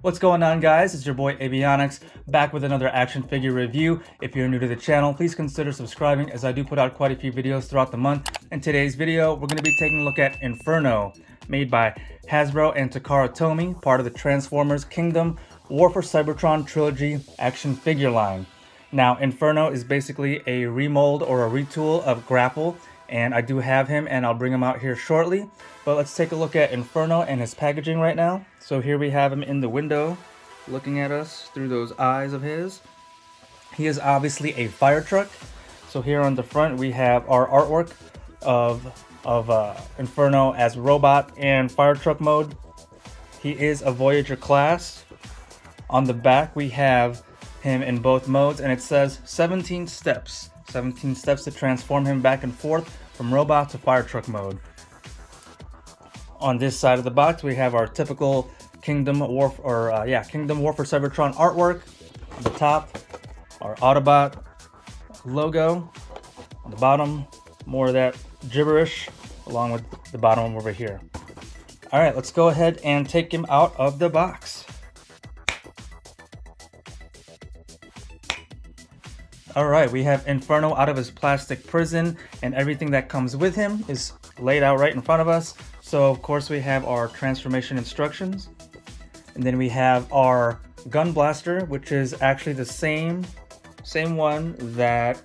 What's going on, guys? It's your boy Avionics, back with another action figure review. If you're new to the channel, please consider subscribing, as I do put out quite a few videos throughout the month. In today's video, we're going to be taking a look at Inferno, made by Hasbro and Takara Tomy, part of the Transformers Kingdom War for Cybertron Trilogy action figure line. Now, Inferno is basically a remold or a retool of Grapple, and I do have him, and I'll bring him out here shortly. But let's take a look at Inferno and his packaging right now. So here we have him in the window, looking at us through those eyes of his. He is obviously a fire truck. So here on the front, we have our artwork of Inferno as robot and fire truck mode. He is a Voyager class. On the back, we have him in both modes, and it says 17 steps. 17 steps to transform him back and forth from robot to fire truck mode. On this side of the box, we have our typical Kingdom War for Cybertron artwork. On the top, our Autobot logo. On the bottom, more of that gibberish, along with the bottom over here. All right, let's go ahead and take him out of the box. All right, we have Inferno out of his plastic prison, and everything that comes with him is laid out right in front of us. So of course we have our transformation instructions, and then we have our gun blaster, which is actually the same one that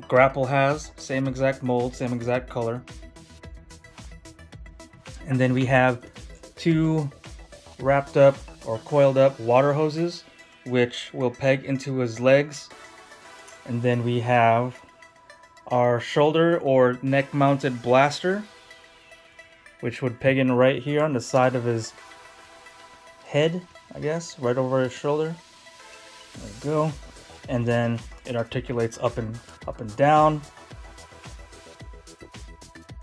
Grapple has, same exact mold, same exact color. And then we have two wrapped up or coiled up water hoses, which will peg into his legs. And then we have our shoulder or neck mounted blaster, which would peg in right here on the side of his head, I guess, right over his shoulder. There we go. And then it articulates up and down.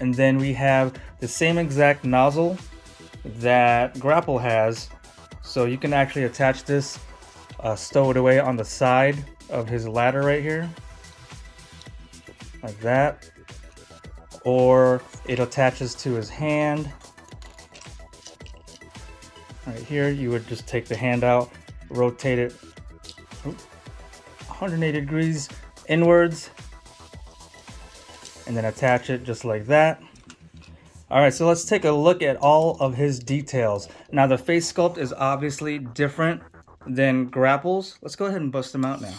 And then we have the same exact nozzle that Grapple has. So you can actually attach this, stow it away on the side of his ladder right here, like that, or it attaches to his hand right here. You would just take the hand out, rotate it 180 degrees inwards, and then attach it just like that. All right, so let's take a look at all of his details. Now, the face sculpt is obviously different than Grapple's. Let's go ahead and bust them out now.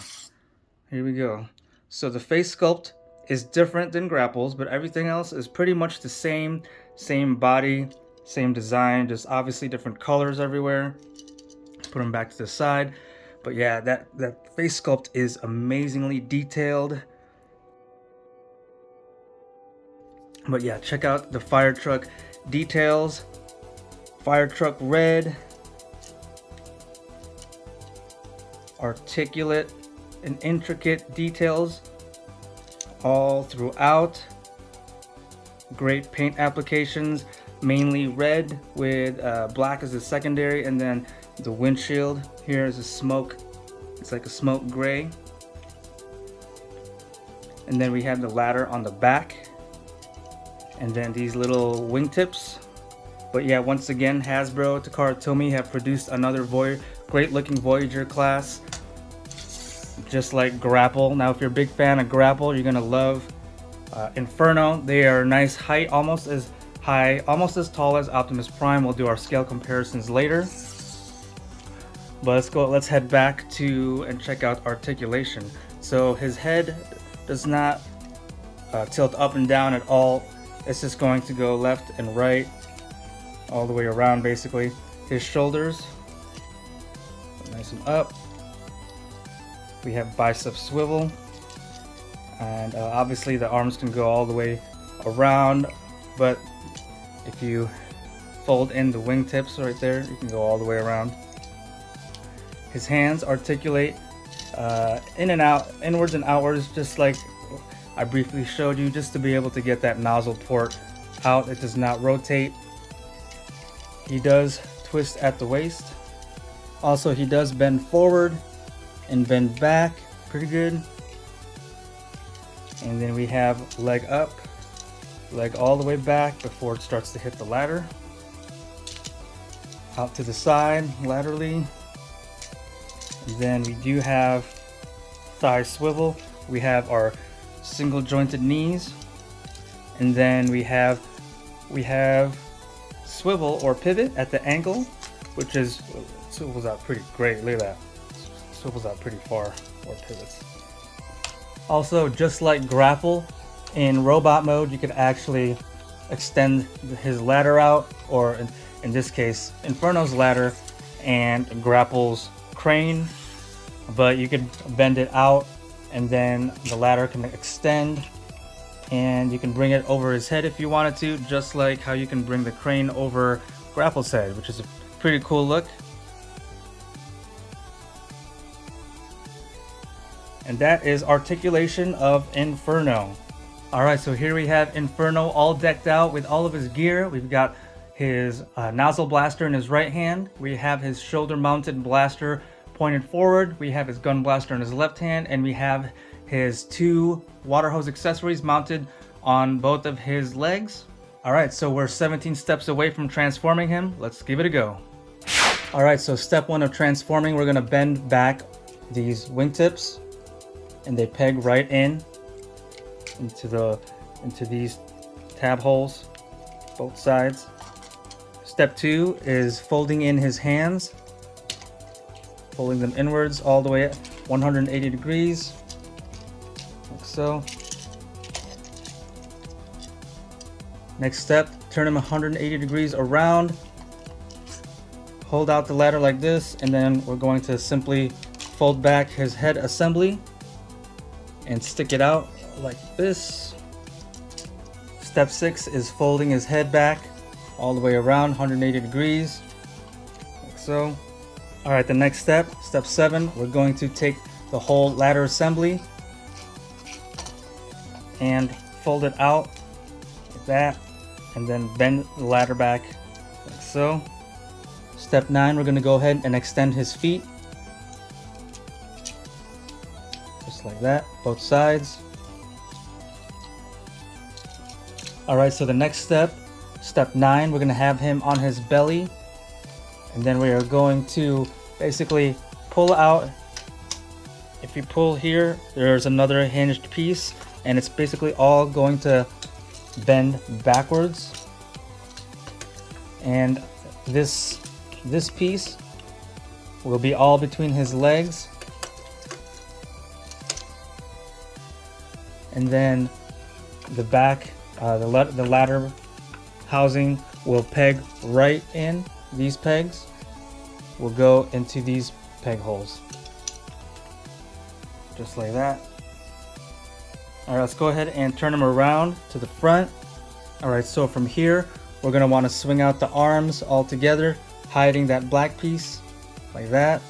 Here we go. So the face sculpt is different than Grapple's, but everything else is pretty much the same body, same design, just obviously different colors everywhere. Put them back to the side. But yeah, that face sculpt is amazingly detailed. But yeah, check out the fire truck details. Fire truck red, articulate and intricate details all throughout. Great paint applications, mainly red with black as the secondary, and then the windshield here is a smoke. It's like a smoke gray. And then we have the ladder on the back, and then these little wingtips. But yeah, once again, Hasbro, Takara Tomy have produced another great looking Voyager class, just like Grapple. Now, if you're a big fan of Grapple, you're gonna love Inferno. They are a nice height, almost as tall as Optimus Prime. We'll do our scale comparisons later. But let's head back to and check out articulation. So his head does not tilt up and down at all. It's just going to go left and right, all the way around basically. His shoulders, nice and up. We have bicep swivel, and obviously the arms can go all the way around, but if you fold in the wingtips right there, you can go all the way around. His hands articulate in and out, inwards and outwards, just like I briefly showed you, just to be able to get that nozzle port out. It does not rotate. He does twist at the waist. Also, he does bend forward and bend back pretty good. And then we have leg up, leg all the way back before it starts to hit the ladder. Out to the side, laterally. And then we do have thigh swivel. We have our single jointed knees. And then we have swivel or pivot at the angle, which is swivels out pretty great. Look at that. Swivels out pretty far, or pivots. Also, just like grapple, in robot mode, you could actually extend his ladder out, or in this case, Inferno's ladder and grapple's crane, but you could bend it out and then the ladder can extend and you can bring it over his head if you wanted to, just like how you can bring the crane over grapple's head, which is a pretty cool look. And that is Articulation of Inferno. Alright, so here we have Inferno all decked out with all of his gear. We've got his nozzle blaster in his right hand. We have his shoulder mounted blaster pointed forward. We have his gun blaster in his left hand. And we have his 2 water hose accessories mounted on both of his legs. Alright, so we're 17 steps away from transforming him. Let's give it a go. Alright, so step 1 of transforming, we're going to bend back these wingtips. And they peg right into these tab holes, both sides. Step 2 is folding in his hands, folding them inwards all the way at 180 degrees, like so. Next step, turn him 180 degrees around, hold out the ladder like this, and then we're going to simply fold back his head assembly and stick it out like this. Step 6 is folding his head back all the way around 180 degrees, like so. Alright, the next step, step 7, we're going to take the whole ladder assembly and fold it out like that, and then bend the ladder back like so. Step 9, we're going to go ahead and extend his feet. Just like that, both sides. Alright, so the next step, step 9, we're going to have him on his belly. And then we are going to basically pull out. If you pull here, there's another hinged piece. And it's basically all going to bend backwards. And this piece will be all between his legs. And then the back, the ladder housing will peg right in. These pegs will go into these peg holes. Just like that. Alright, let's go ahead and turn them around to the front. Alright, so from here, we're going to want to swing out the arms all together, hiding that black piece, like that.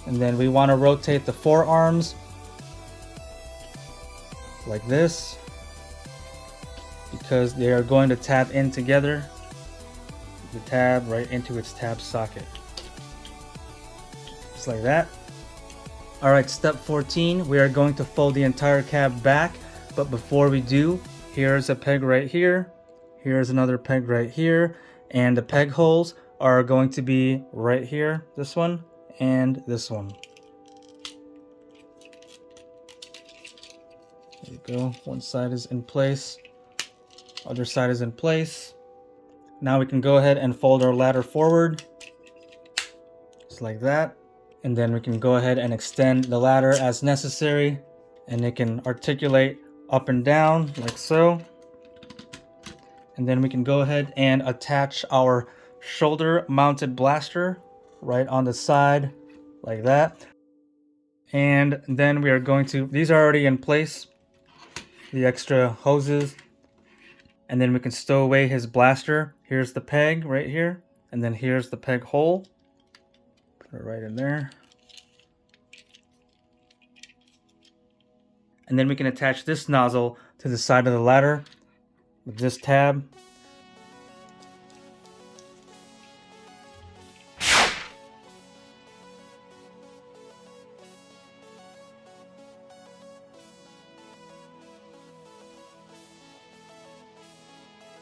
And then we want to rotate the forearms like this, because they are going to tap in together, the tab right into its tab socket, just like that. Alright, step 14, we are going to fold the entire cab back, but before we do, here's a peg right here, here's another peg right here, and the peg holes are going to be right here, this one and this one. There you go, one side is in place, other side is in place. Now we can go ahead and fold our ladder forward, just like that. And then we can go ahead and extend the ladder as necessary, and it can articulate up and down like so. And then we can go ahead and attach our shoulder mounted blaster right on the side like that. And then we are going to, these are already in place, the extra hoses. And then we can stow away his blaster. Here's the peg right here, and then here's the peg hole. Put it right in there. And then we can attach this nozzle to the side of the ladder with this tab.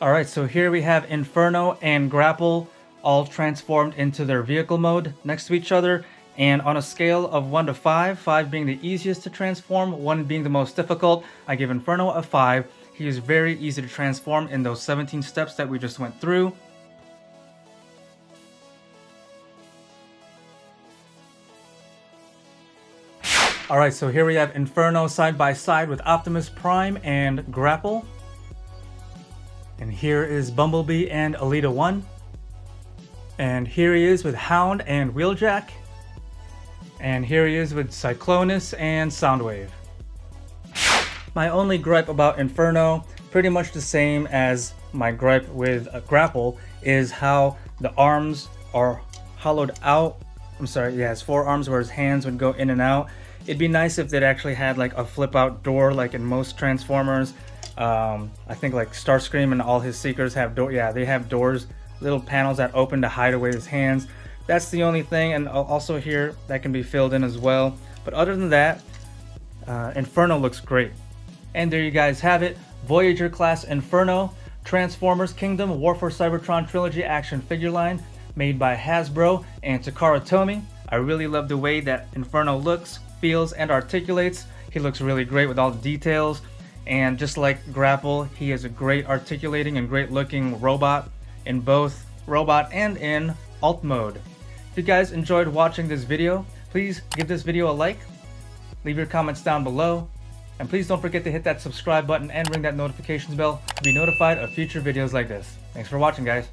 Alright, so here we have Inferno and Grapple all transformed into their vehicle mode next to each other. And on a scale of 1 to 5, 5 being the easiest to transform, 1 being the most difficult, I give Inferno a 5. He is very easy to transform in those 17 steps that we just went through. Alright, so here we have Inferno side by side with Optimus Prime and Grapple. And here is Bumblebee and Alita 1. And here he is with Hound and Wheeljack. And here he is with Cyclonus and Soundwave. My only gripe about Inferno, pretty much the same as my gripe with Grapple, is how the arms are hollowed out. I'm sorry, he has 4 arms where his hands would go in and out. It'd be nice if they actually had like a flip out door like in most Transformers. I think like Starscream and all his Seekers have they have doors, little panels that open to hide away his hands. That's the only thing, and also here that can be filled in as well. But other than that, Inferno looks great. And there you guys have it, Voyager class Inferno, Transformers Kingdom War for Cybertron Trilogy action figure line made by Hasbro and Takara Tomy. I really love the way that Inferno looks, feels, and articulates. He looks really great with all the details. And just like Grapple, he is a great articulating and great looking robot in both robot and in alt mode. If you guys enjoyed watching this video, please give this video a like, leave your comments down below, and please don't forget to hit that subscribe button and ring that notifications bell to be notified of future videos like this. Thanks for watching, guys.